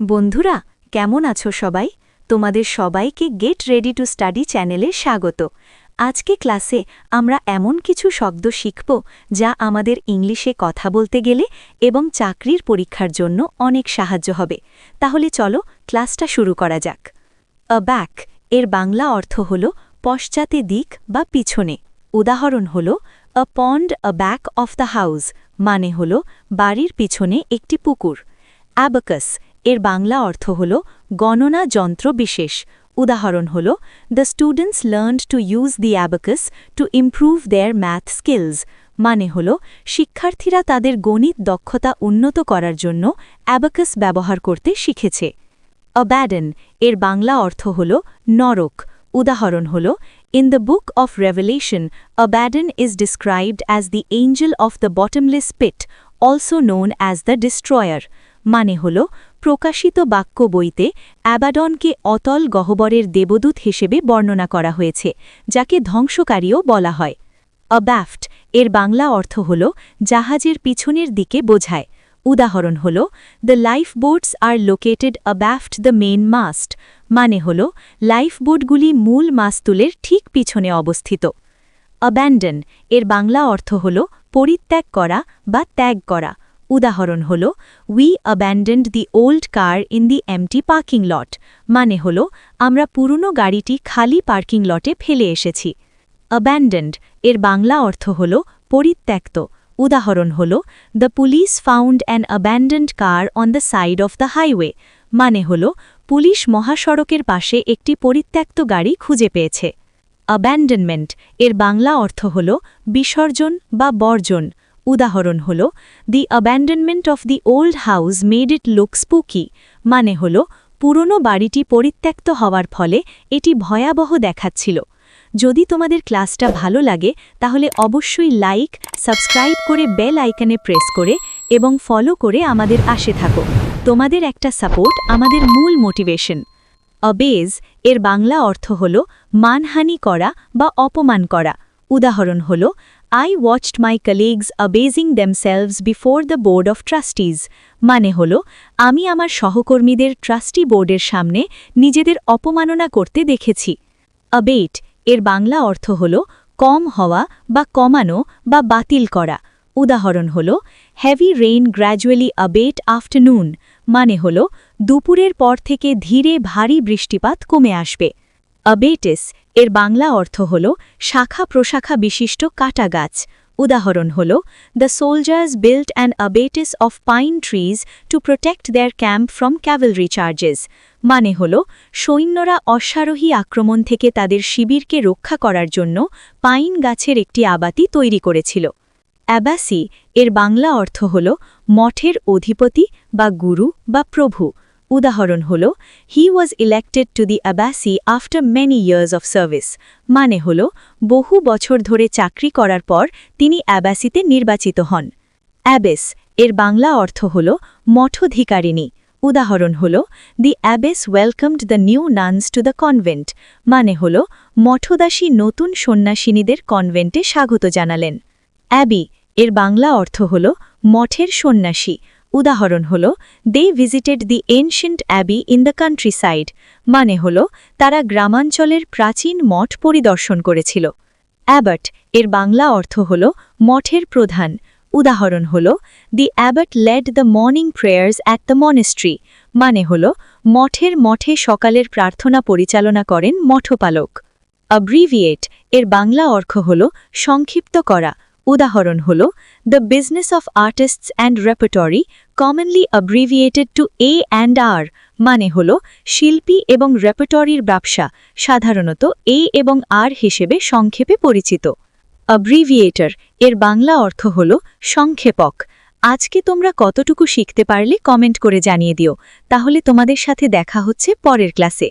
বন্ধুরা, কেমন আছো সবাই? তোমাদের সবাইকে গেট রেডি টু স্টাডি চ্যানেলে স্বাগত। আজকে ক্লাসে আমরা এমন কিছু শব্দ শিখব যা আমাদের ইংলিশে কথা বলতে গেলে এবং চাকরির পরীক্ষার জন্য অনেক সাহায্য হবে। তাহলে চলো ক্লাসটা শুরু করা যাক। আ ব্যাক এর বাংলা অর্থ হল পশ্চাতে দিক বা পিছনে। উদাহরণ হল আ পন্ড আ ব্যাক অফ দ্য হাউস, মানে হল বাড়ির পিছনে একটি পুকুর। অ্যাবাকাস এর বাংলা অর্থ হল গণনা যন্ত্র বিশেষ। উদাহরণ হল the students learned to use the abacus to improve there math skills, মানে হল শিক্ষার্থীরা তাদের গণিত দক্ষতা উন্নত করার জন্য অ্যাবাকাস ব্যবহার করতে শিখেছে। অ্যাবাডন এর বাংলা অর্থ হল নরক। উদাহরণ হল in the book of Revelation Abaddon is described as the angel of the bottomless pit, also known as the destroyer, মানে হল প্রকাশিত বাক্য বইতে অ্যাবাডনকে অতল গহ্বরের দেবদূত হিসেবে বর্ণনা করা হয়েছে, যাকে ধ্বংসকারীও বলা হয়। অ্যাব্যাফট এর বাংলা অর্থ হল জাহাজের পিছনের দিকে বোঝায়। উদাহরণ হল the lifeboats are located abaft the main mast, মানে হল লাইফবোটগুলি মূল মাস্তুলের ঠিক পিছনে অবস্থিত। অ্যাব্যান্ডন এর বাংলা অর্থ হল পরিত্যাগ করা বা ত্যাগ করা। উদাহরণ হল we abandoned the old car in the empty parking lot, মানে হল আমরা পুরনো গাড়িটি খালি পার্কিং লটে ফেলে এসেছি। অ্যাব্যান্ডেন্ড এর বাংলা অর্থ হল পরিত্যক্ত। উদাহরণ হল the police found an abandoned car on the side of the highway, মানে হল পুলিশ মহাসড়কের পাশে একটি পরিত্যক্ত গাড়ি খুঁজে পেয়েছে। অ্যাব্যান্ডনমেন্ট এর বাংলা অর্থ হল বিসর্জন বা বর্জন। উদাহরণ হল the abandonment of the old house made it look spooky, মানে হল পুরনো বাড়িটি পরিত্যক্ত হওয়ার ফলে এটি ভয়াবহ দেখাচ্ছিল। যদি তোমাদের ক্লাসটা ভালো লাগে তাহলে অবশ্যই লাইক, সাবস্ক্রাইব করে বেল আইকনে প্রেস করে এবং ফলো করে আমাদের পাশে থাকো। তোমাদের একটা সাপোর্ট আমাদের মূল মোটিভেশন। অবেজ এর বাংলা অর্থ হল মানহানি করা বা অপমান করা। উদাহরণ হল I watched my colleagues abasing themselves before the board of trustees, মানে হল আমি আমার সহকর্মীদের ট্রাস্টি বোর্ডের সামনে নিজেদের অপমাননা করতে দেখেছি। অ্যাবেট এর বাংলা অর্থ হল কম হওয়া বা কমানো বা বাতিল করা। উদাহরণ হল হেভি রেইন গ্র্যাজুয়ালি অ্যাবেট আফটারনুন, মানে হল দুপুরের পর থেকে ধীরে ভারী বৃষ্টিপাত কমে আসবে। অ্যাবেটিস এর বাংলা অর্থ হল শাখা প্রশাখা বিশিষ্ট কাটা গাছ। উদাহরণ হল the soldiers built an abatis of pine trees to protect their camp from cavalry charges, মানে হল সৈন্যরা অশ্বারোহী আক্রমণ থেকে তাদের শিবিরকে রক্ষা করার জন্য পাইন গাছের একটি আবাতি তৈরি করেছিল। অ্যাবাসি এর বাংলা অর্থ হল মঠের অধিপতি বা গুরু বা প্রভু। উদাহরণ হল he was elected to the abbacy after many years of service, মানে হল বহু বছর ধরে চাকরি করার পর তিনি অ্যাবাসিতে নির্বাচিত হন। অ্যাবেস এর বাংলা অর্থ হল মঠধিকারিণী। উদাহরণ হল the abbess welcomed the new nuns to the convent, মানে হল মঠদাসী নতুন সন্ন্যাসিনীদের কনভেন্টে স্বাগত জানালেন। অ্যাবি এর বাংলা অর্থ হল মঠের সন্ন্যাসী। উদাহরণ হল they visited the ancient abbey in the countryside, মানে হল তারা গ্রামাঞ্চলের প্রাচীন মঠ পরিদর্শন করেছিল। অ্যাবট এর বাংলা অর্থ হল মঠের প্রধান। উদাহরণ হল the abbot led the morning prayers at the monastery, মানে হল মঠে সকালের প্রার্থনা পরিচালনা করেন মঠপালক। অ্যাব্রিভিয়েট এর বাংলা অর্থ হল সংক্ষিপ্ত করা। উদাহরণ হল the business of artists and repertory commonly abbreviated to A&R, মানে হল শিল্পী এবং রেপার্টরির ব্যবসা সাধারণত A এবং R হিসেবে সংক্ষেপে পরিচিত। অ্যাব্রিভিয়েটর এর বাংলা অর্থ হল সংক্ষেপক। আজকে তোমরা কতটুকু শিখতে পারলে কমেন্ট করে জানিয়ে দিও। তাহলে তোমাদের সাথে দেখা হচ্ছে পরের ক্লাসে।